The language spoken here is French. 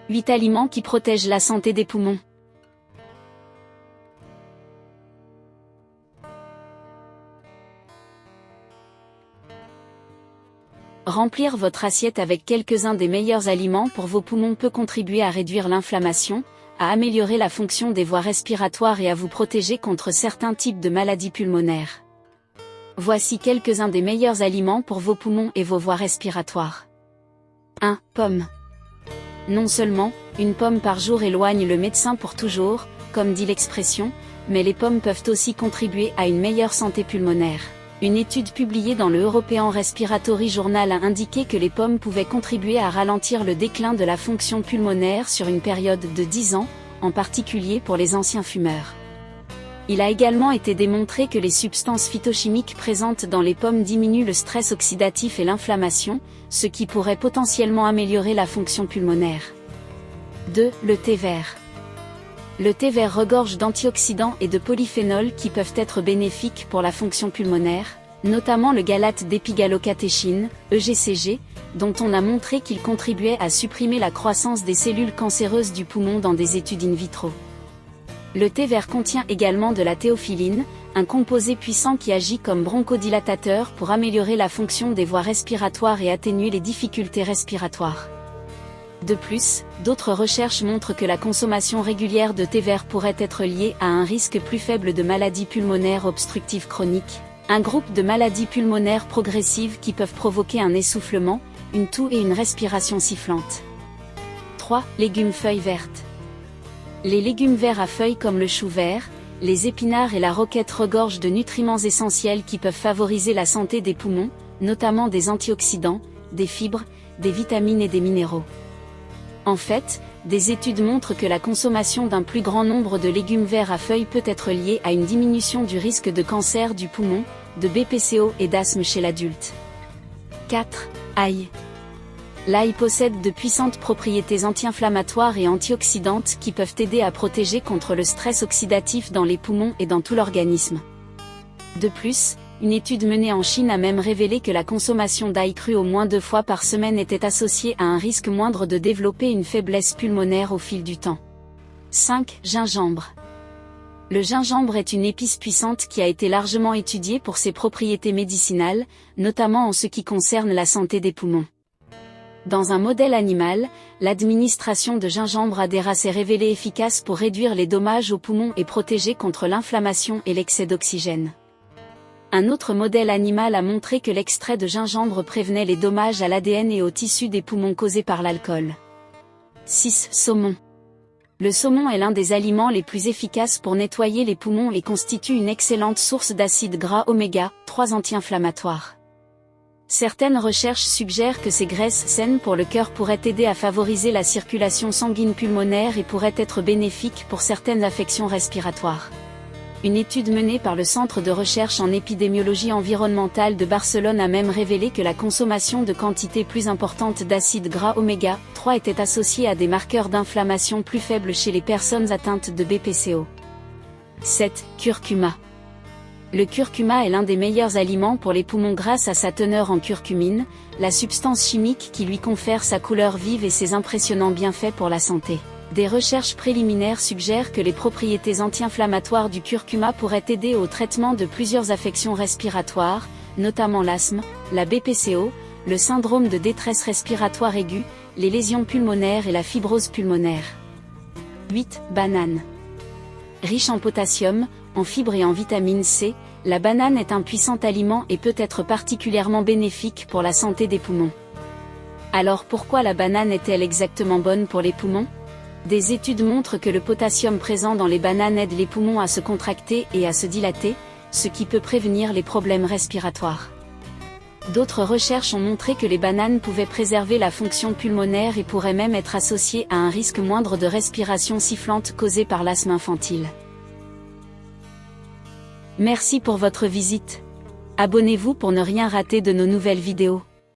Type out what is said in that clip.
8 aliments qui protègent la santé des poumons. Remplir votre assiette avec quelques-uns des meilleurs aliments pour vos poumons peut contribuer à réduire l'inflammation, à améliorer la fonction des voies respiratoires et à vous protéger contre certains types de maladies pulmonaires. Voici quelques-uns des meilleurs aliments pour vos poumons et vos voies respiratoires. 1. Pomme. Non seulement, une pomme par jour éloigne le médecin pour toujours, comme dit l'expression, mais les pommes peuvent aussi contribuer à une meilleure santé pulmonaire. Une étude publiée dans le European Respiratory Journal a indiqué que les pommes pouvaient contribuer à ralentir le déclin de la fonction pulmonaire sur une période de 10 ans, en particulier pour les anciens fumeurs. Il a également été démontré que les substances phytochimiques présentes dans les pommes diminuent le stress oxydatif et l'inflammation, ce qui pourrait potentiellement améliorer la fonction pulmonaire. 2. Le thé vert. Le thé vert regorge d'antioxydants et de polyphénols qui peuvent être bénéfiques pour la fonction pulmonaire, notamment le galates d'épigallocatechin, EGCG, dont on a montré qu'il contribuait à supprimer la croissance des cellules cancéreuses du poumon dans des études in vitro. Le thé vert contient également de la théophyline, un composé puissant qui agit comme bronchodilatateur pour améliorer la fonction des voies respiratoires et atténuer les difficultés respiratoires. De plus, d'autres recherches montrent que la consommation régulière de thé vert pourrait être liée à un risque plus faible de maladies pulmonaires obstructives chroniques, un groupe de maladies pulmonaires progressives qui peuvent provoquer un essoufflement, une toux et une respiration sifflante. 3. Légumes feuilles vertes. Les légumes verts à feuilles comme le chou vert, les épinards et la roquette regorgent de nutriments essentiels qui peuvent favoriser la santé des poumons, notamment des antioxydants, des fibres, des vitamines et des minéraux. En fait, des études montrent que la consommation d'un plus grand nombre de légumes verts à feuilles peut être liée à une diminution du risque de cancer du poumon, de BPCO et d'asthme chez l'adulte. 4. Ail. L'ail possède de puissantes propriétés anti-inflammatoires et antioxydantes qui peuvent aider à protéger contre le stress oxydatif dans les poumons et dans tout l'organisme. De plus, une étude menée en Chine a même révélé que la consommation d'ail cru au moins 2 fois par semaine était associée à un risque moindre de développer une faiblesse pulmonaire au fil du temps. 5. Gingembre. Le gingembre est une épice puissante qui a été largement étudiée pour ses propriétés médicinales, notamment en ce qui concerne la santé des poumons. Dans un modèle animal, l'administration de gingembre à des rats s'est révélée efficace pour réduire les dommages aux poumons et protéger contre l'inflammation et l'excès d'oxygène. Un autre modèle animal a montré que l'extrait de gingembre prévenait les dommages à l'ADN et aux tissus des poumons causés par l'alcool. 6. Saumon. Le saumon est l'un des aliments les plus efficaces pour nettoyer les poumons et constitue une excellente source d'acides gras oméga 3 anti-inflammatoires. Certaines recherches suggèrent que ces graisses saines pour le cœur pourraient aider à favoriser la circulation sanguine pulmonaire et pourraient être bénéfiques pour certaines affections respiratoires. Une étude menée par le Centre de recherche en épidémiologie environnementale de Barcelone a même révélé que la consommation de quantités plus importantes d'acides gras oméga 3 était associée à des marqueurs d'inflammation plus faibles chez les personnes atteintes de BPCO. 7. Curcuma. Le curcuma est l'un des meilleurs aliments pour les poumons grâce à sa teneur en curcumine, la substance chimique qui lui confère sa couleur vive et ses impressionnants bienfaits pour la santé. Des recherches préliminaires suggèrent que les propriétés anti-inflammatoires du curcuma pourraient aider au traitement de plusieurs affections respiratoires, notamment l'asthme, la BPCO, le syndrome de détresse respiratoire aiguë, les lésions pulmonaires et la fibrose pulmonaire. 8. Banane. Riche en potassium, en fibres et en vitamine C, la banane est un puissant aliment et peut être particulièrement bénéfique pour la santé des poumons. Alors pourquoi la banane est-elle exactement bonne pour les poumons ? Des études montrent que le potassium présent dans les bananes aide les poumons à se contracter et à se dilater, ce qui peut prévenir les problèmes respiratoires. D'autres recherches ont montré que les bananes pouvaient préserver la fonction pulmonaire et pourraient même être associées à un risque moindre de respiration sifflante causée par l'asthme infantile. Merci pour votre visite. Abonnez-vous pour ne rien rater de nos nouvelles vidéos.